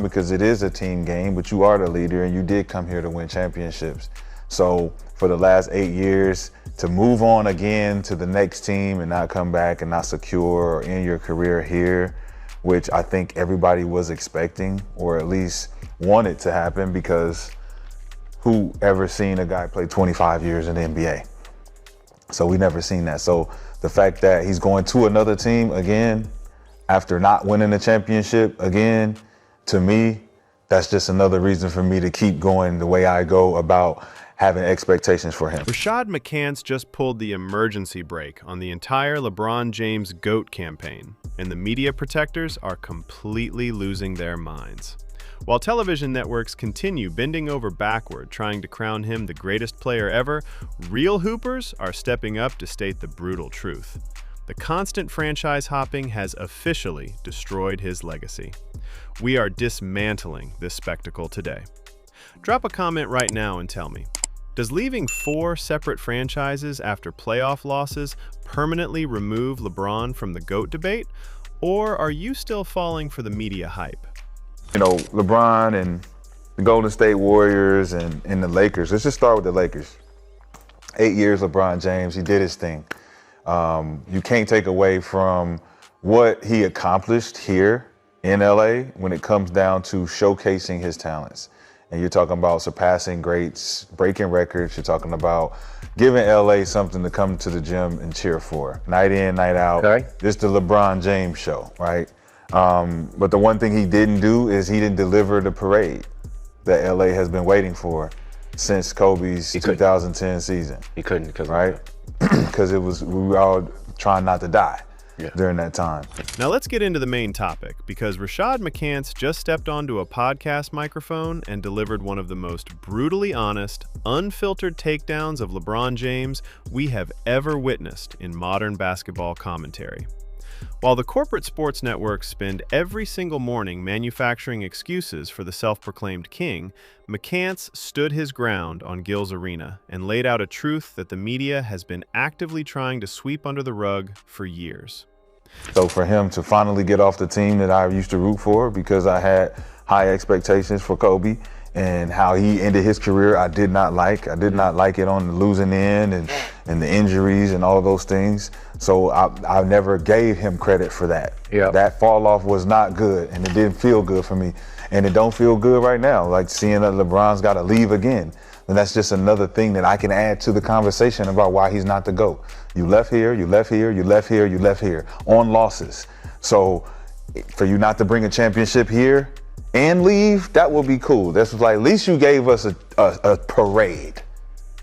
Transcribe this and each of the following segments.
because it is a team game, but you are the leader and you did come here to win championships. So for the last 8 years, to move on again to the next team and not come back and not secure or end your career here, which I think everybody was expecting or at least wanted to happen, because who ever seen a guy play 25 years in the NBA? So we never seen that. So the fact that he's going to another team again after not winning a championship again, to me, that's just another reason for me to keep going the way I go about having expectations for him. Rashad McCants just pulled the emergency brake on the entire LeBron James GOAT campaign, and the media protectors are completely losing their minds. While television networks continue bending over backward trying to crown him the greatest player ever, real hoopers are stepping up to state the brutal truth. The constant franchise hopping has officially destroyed his legacy. We are dismantling this spectacle today. Drop a comment right now and tell me, does leaving 4 separate franchises after playoff losses permanently remove LeBron from the GOAT debate, or are you still falling for the media hype? You know, LeBron and the Golden State Warriors and the Lakers. Let's just start with the Lakers. 8 years, LeBron James, he did his thing. You can't take away from what he accomplished here in LA when it comes down to showcasing his talents. And you're talking about surpassing greats, breaking records. You're talking about giving LA something to come to the gym and cheer for. Night in, night out. Okay. This is the LeBron James show, right? But the one thing he didn't do is he didn't deliver the parade that LA has been waiting for since Kobe's 2010 season. He couldn't because right? Because we were all trying not to die during that time. Now let's get into the main topic, because Rashad McCants just stepped onto a podcast microphone and delivered one of the most brutally honest, unfiltered takedowns of LeBron James we have ever witnessed in modern basketball commentary. While the corporate sports networks spend every single morning manufacturing excuses for the self-proclaimed king, McCants stood his ground on Gil's arena and laid out a truth that the media has been actively trying to sweep under the rug for years. So for him to finally get off the team that I used to root for, because I had high expectations for Kobe, and how he ended his career, I did not like. I did not like it on the losing end and the injuries and all of those things. So I never gave him credit for that. Yep. That fall off was not good, and it didn't feel good for me. And it don't feel good right now, like seeing that LeBron's got to leave again. And that's just another thing that I can add to the conversation about why he's not the GOAT. You left here, you left here, you left here, you left here on losses. So for you not to bring a championship here and leave, that will be cool. That's like, at least you gave us a parade.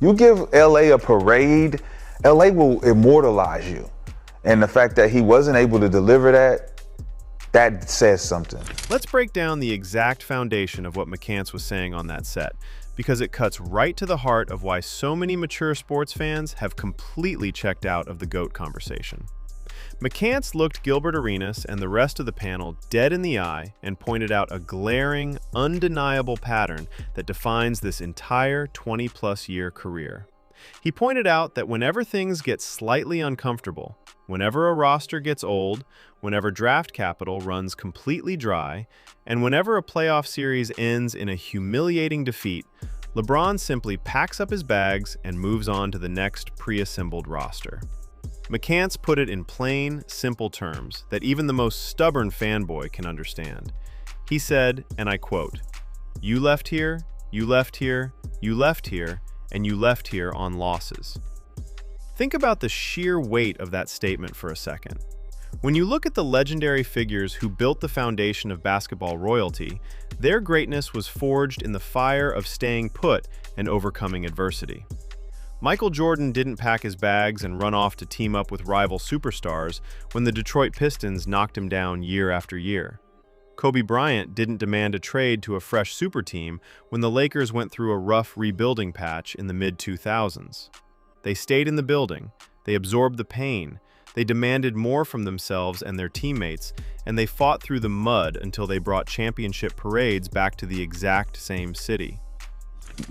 You give LA a parade, LA will immortalize you. And the fact that he wasn't able to deliver that says something. Let's break down the exact foundation of what McCants was saying on that set, because it cuts right to the heart of why so many mature sports fans have completely checked out of the GOAT conversation. McCants looked Gilbert Arenas and the rest of the panel dead in the eye and pointed out a glaring, undeniable pattern that defines this entire 20-plus year career. He pointed out that whenever things get slightly uncomfortable, whenever a roster gets old, whenever draft capital runs completely dry, and whenever a playoff series ends in a humiliating defeat, LeBron simply packs up his bags and moves on to the next pre-assembled roster. McCants put it in plain, simple terms that even the most stubborn fanboy can understand. He said, and I quote, "You left here, you left here, you left here, and you left here on losses." Think about the sheer weight of that statement for a second. When you look at the legendary figures who built the foundation of basketball royalty, their greatness was forged in the fire of staying put and overcoming adversity. Michael Jordan didn't pack his bags and run off to team up with rival superstars when the Detroit Pistons knocked him down year after year. Kobe Bryant didn't demand a trade to a fresh super team when the Lakers went through a rough rebuilding patch in the mid-2000s. They stayed in the building, they absorbed the pain, they demanded more from themselves and their teammates, and they fought through the mud until they brought championship parades back to the exact same city.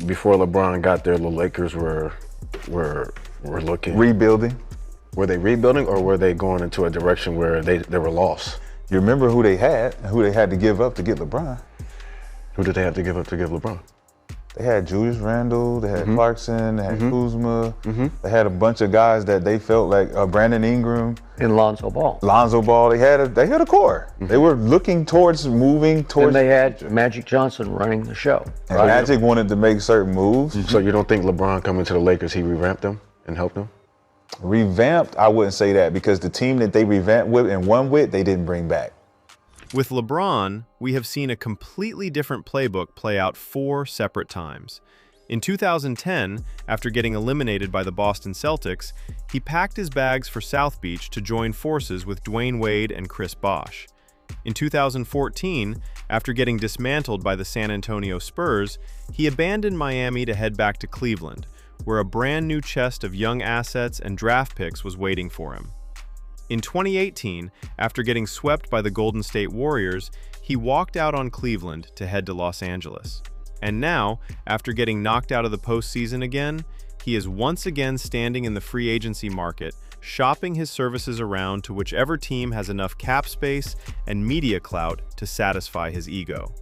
Before LeBron got there, the Lakers were looking... Rebuilding. Were they rebuilding, or were they going into a direction where they were lost? You remember who they had and who they had to give up to get LeBron. Who did they have to give up to give LeBron? They had Julius Randle, they had Clarkson, they had Kuzma, they had a bunch of guys that they felt like Brandon Ingram. And Lonzo Ball. Lonzo Ball, they had a core. They were looking towards moving towards. And they had Magic Johnson running the show. And Magic wanted to make certain moves. So you don't think LeBron coming to the Lakers, he revamped them and helped them? Revamped, I wouldn't say that, because the team that they revamped with and won with, they didn't bring back. With LeBron, we have seen a completely different playbook play out 4 separate times. In 2010, after getting eliminated by the Boston Celtics, he packed his bags for South Beach to join forces with Dwayne Wade and Chris Bosh. In 2014, after getting dismantled by the San Antonio Spurs, he abandoned Miami to head back to Cleveland, where a brand new chest of young assets and draft picks was waiting for him. In 2018, after getting swept by the Golden State Warriors, he walked out on Cleveland to head to Los Angeles. And now, after getting knocked out of the postseason again, he is once again standing in the free agency market, shopping his services around to whichever team has enough cap space and media clout to satisfy his ego.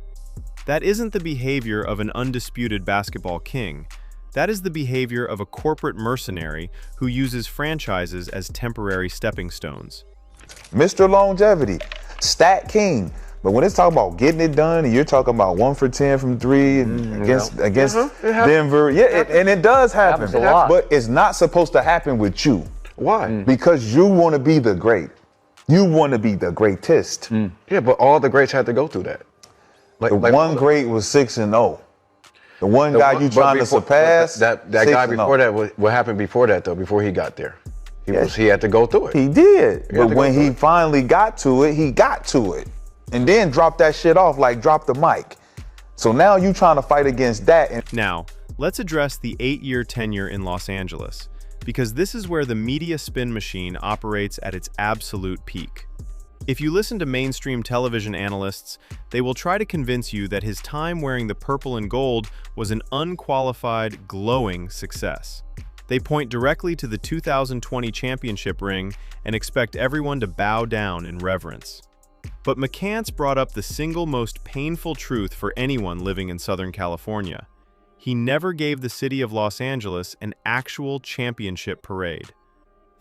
That isn't the behavior of an undisputed basketball king. That is the behavior of a corporate mercenary who uses franchises as temporary stepping stones. Mr. Longevity, stat king. But when it's talking about getting it done, and you're talking about 1 for 10 from 3 and against Denver, and it does happen. Happens a lot. But it's not supposed to happen with you. Why? Because you want to be the great. You want to be the greatest. Yeah, but all the greats had to go through that. The one great was 6-0. The one guy you trying to surpass. That guy before that, what happened before that though? Before he got there, he had to go through it. He did, but when he finally got to it, he got to it, and then dropped that shit off like drop the mic. So now you trying to fight against that. Now, let's address the 8-year tenure in Los Angeles, because this is where the media spin machine operates at its absolute peak. If you listen to mainstream television analysts, they will try to convince you that his time wearing the purple and gold was an unqualified, glowing success. They point directly to the 2020 championship ring and expect everyone to bow down in reverence. But McCants brought up the single most painful truth for anyone living in Southern California. He never gave the city of Los Angeles an actual championship parade.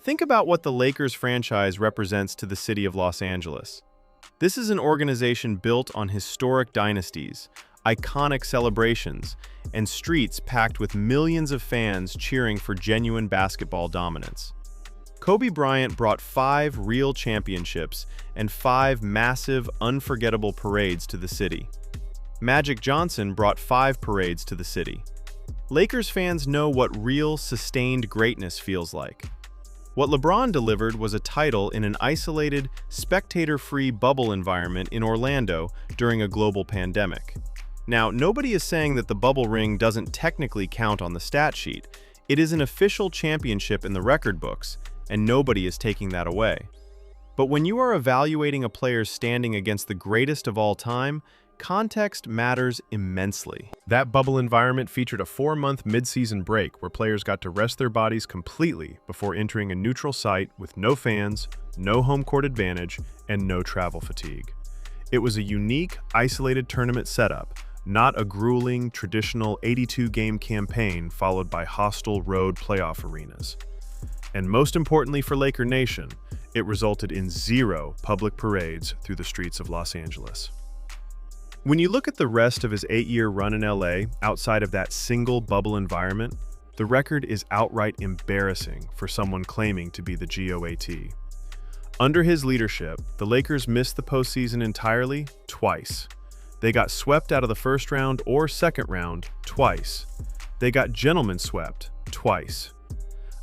Think about what the Lakers franchise represents to the city of Los Angeles. This is an organization built on historic dynasties, iconic celebrations, and streets packed with millions of fans cheering for genuine basketball dominance. Kobe Bryant brought 5 real championships and 5 massive, unforgettable parades to the city. Magic Johnson brought 5 parades to the city. Lakers fans know what real, sustained greatness feels like. What LeBron delivered was a title in an isolated, spectator-free bubble environment in Orlando during a global pandemic. Now, nobody is saying that the bubble ring doesn't technically count on the stat sheet. It is an official championship in the record books, and nobody is taking that away. But when you are evaluating a player's standing against the greatest of all time, context matters immensely. That bubble environment featured a 4-month mid-season break where players got to rest their bodies completely before entering a neutral site with no fans, no home court advantage, and no travel fatigue. It was a unique, isolated tournament setup, not a grueling, traditional 82-game campaign followed by hostile road playoff arenas. And most importantly for Laker Nation, it resulted in 0 public parades through the streets of Los Angeles. When you look at the rest of his 8-year run in LA outside of that single bubble environment, the record is outright embarrassing for someone claiming to be the GOAT. Under his leadership, the Lakers missed the postseason entirely twice. They got swept out of the first round or second round twice. They got gentlemen swept twice.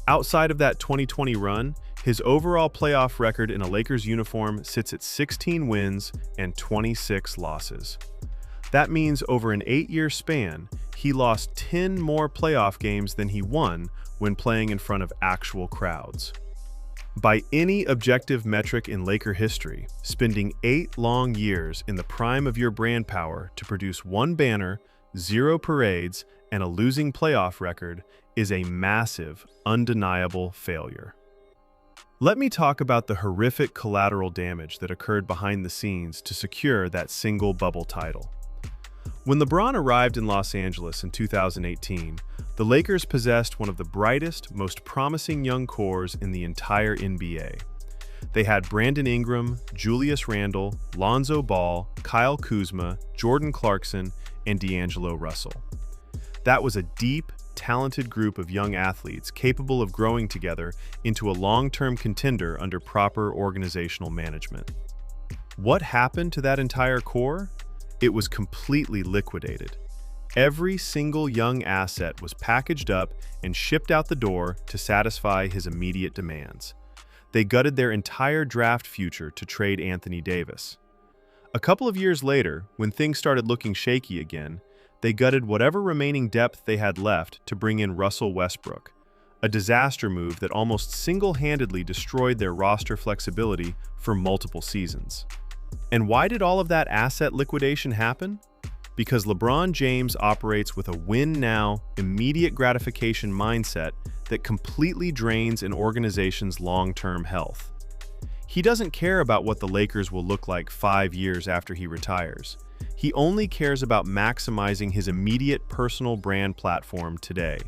Outside of that 2020 run, his overall playoff record in a Lakers uniform sits at 16 wins and 26 losses. That means over an 8-year span, he lost 10 more playoff games than he won when playing in front of actual crowds. By any objective metric in Laker history, spending 8 long years in the prime of your brand power to produce 1 banner, 0 parades, and a losing playoff record is a massive, undeniable failure. Let me talk about the horrific collateral damage that occurred behind the scenes to secure that single bubble title. When LeBron arrived in Los Angeles in 2018, the Lakers possessed one of the brightest, most promising young cores in the entire NBA. They had Brandon Ingram, Julius Randle, Lonzo Ball, Kyle Kuzma, Jordan Clarkson, and D'Angelo Russell. That was a deep, talented group of young athletes capable of growing together into a long-term contender under proper organizational management. What happened to that entire core? It was completely liquidated. Every single young asset was packaged up and shipped out the door to satisfy his immediate demands. They gutted their entire draft future to trade Anthony Davis. A couple of years later, when things started looking shaky again, they gutted whatever remaining depth they had left to bring in Russell Westbrook, a disaster move that almost single-handedly destroyed their roster flexibility for multiple seasons. And why did all of that asset liquidation happen? Because LeBron James operates with a win-now, immediate gratification mindset that completely drains an organization's long-term health. He doesn't care about what the Lakers will look like 5 years after he retires. He only cares about maximizing his immediate personal brand platform today.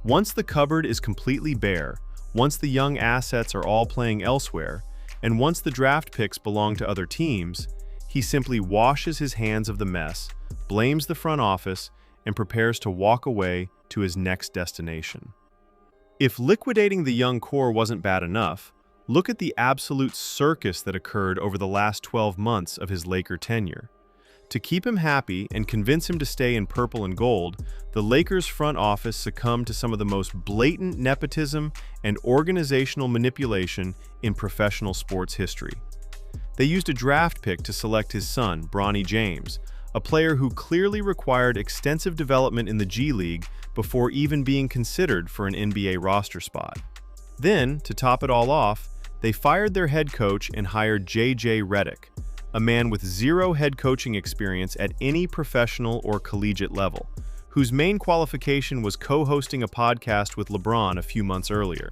Once the cupboard is completely bare, once the young assets are all playing elsewhere, and once the draft picks belong to other teams, he simply washes his hands of the mess, blames the front office, and prepares to walk away to his next destination. If liquidating the young core wasn't bad enough, look at the absolute circus that occurred over the last 12 months of his Laker tenure. To keep him happy and convince him to stay in purple and gold, the Lakers front office succumbed to some of the most blatant nepotism and organizational manipulation in professional sports history. They used a draft pick to select his son, Bronny James, a player who clearly required extensive development in the G League before even being considered for an NBA roster spot. Then, to top it all off, they fired their head coach and hired J.J. Redick, a man with zero head coaching experience at any professional or collegiate level, whose main qualification was co-hosting a podcast with LeBron a few months earlier.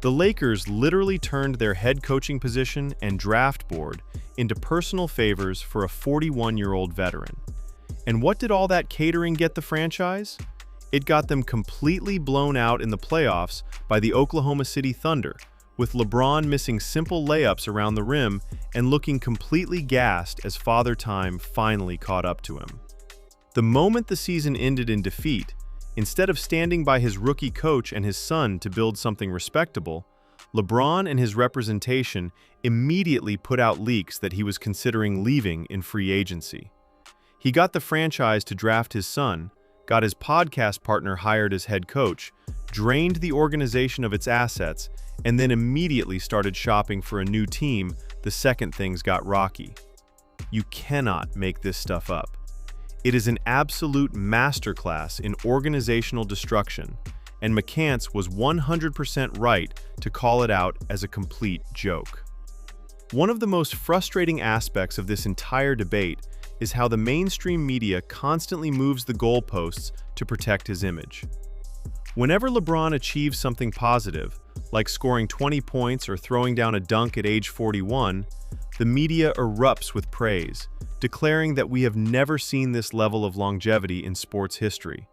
The Lakers literally turned their head coaching position and draft board into personal favors for a 41-year-old veteran. And what did all that catering get the franchise? It got them completely blown out in the playoffs by the Oklahoma City Thunder, with LeBron missing simple layups around the rim and looking completely gassed as Father Time finally caught up to him. The moment the season ended in defeat, instead of standing by his rookie coach and his son to build something respectable, LeBron and his representation immediately put out leaks that he was considering leaving in free agency. He got the franchise to draft his son, got his podcast partner hired as head coach, drained the organization of its assets, and then immediately started shopping for a new team the second things got rocky. You cannot make this stuff up. It is an absolute masterclass in organizational destruction, and McCants was 100% right to call it out as a complete joke. One of the most frustrating aspects of this entire debate is how the mainstream media constantly moves the goalposts to protect his image. Whenever LeBron achieves something positive, like scoring 20 points or throwing down a dunk at age 41, the media erupts with praise, declaring that we have never seen this level of longevity in sports history.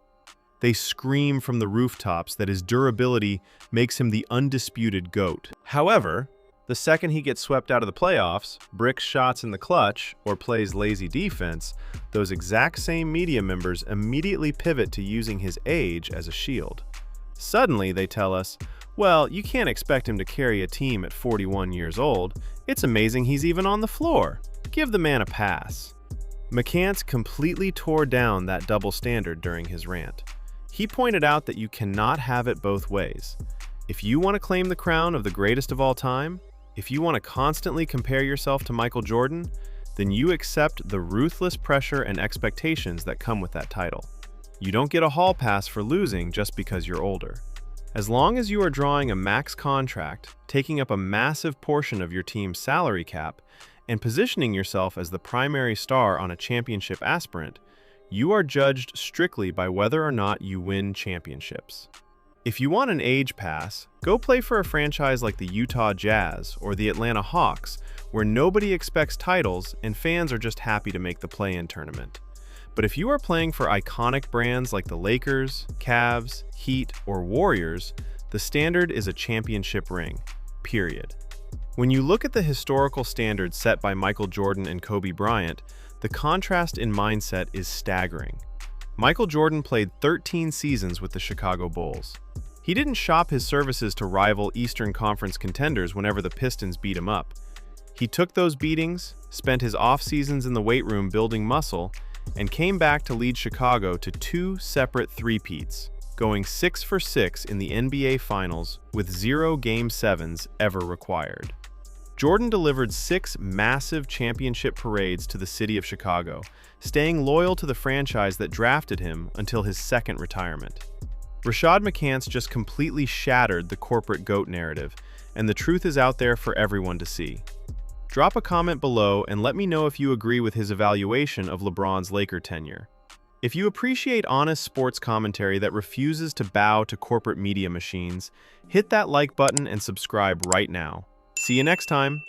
They scream from the rooftops that his durability makes him the undisputed GOAT. However, the second he gets swept out of the playoffs, bricks shots in the clutch, or plays lazy defense, those exact same media members immediately pivot to using his age as a shield. Suddenly, they tell us, well, you can't expect him to carry a team at 41 years old. It's amazing he's even on the floor. Give the man a pass. McCants completely tore down that double standard during his rant. He pointed out that you cannot have it both ways. If you want to claim the crown of the greatest of all time, if you want to constantly compare yourself to Michael Jordan, then you accept the ruthless pressure and expectations that come with that title. You don't get a hall pass for losing just because you're older. As long as you are drawing a max contract, taking up a massive portion of your team's salary cap, and positioning yourself as the primary star on a championship aspirant, you are judged strictly by whether or not you win championships. If you want an age pass, go play for a franchise like the Utah Jazz or the Atlanta Hawks, where nobody expects titles and fans are just happy to make the play-in tournament. But if you are playing for iconic brands like the Lakers, Cavs, Heat, or Warriors, the standard is a championship ring, period. When you look at the historical standards set by Michael Jordan and Kobe Bryant, the contrast in mindset is staggering. Michael Jordan played 13 seasons with the Chicago Bulls. He didn't shop his services to rival Eastern Conference contenders whenever the Pistons beat him up. He took those beatings, spent his off-seasons in the weight room building muscle, and came back to lead Chicago to 2 separate three-peats, going 6 for 6 in the NBA Finals with 0 Game 7s ever required. Jordan delivered 6 massive championship parades to the city of Chicago, staying loyal to the franchise that drafted him until his second retirement. Rashad McCants just completely shattered the corporate GOAT narrative, and the truth is out there for everyone to see. Drop a comment below and let me know if you agree with his evaluation of LeBron's Laker tenure. If you appreciate honest sports commentary that refuses to bow to corporate media machines, hit that like button and subscribe right now. See you next time.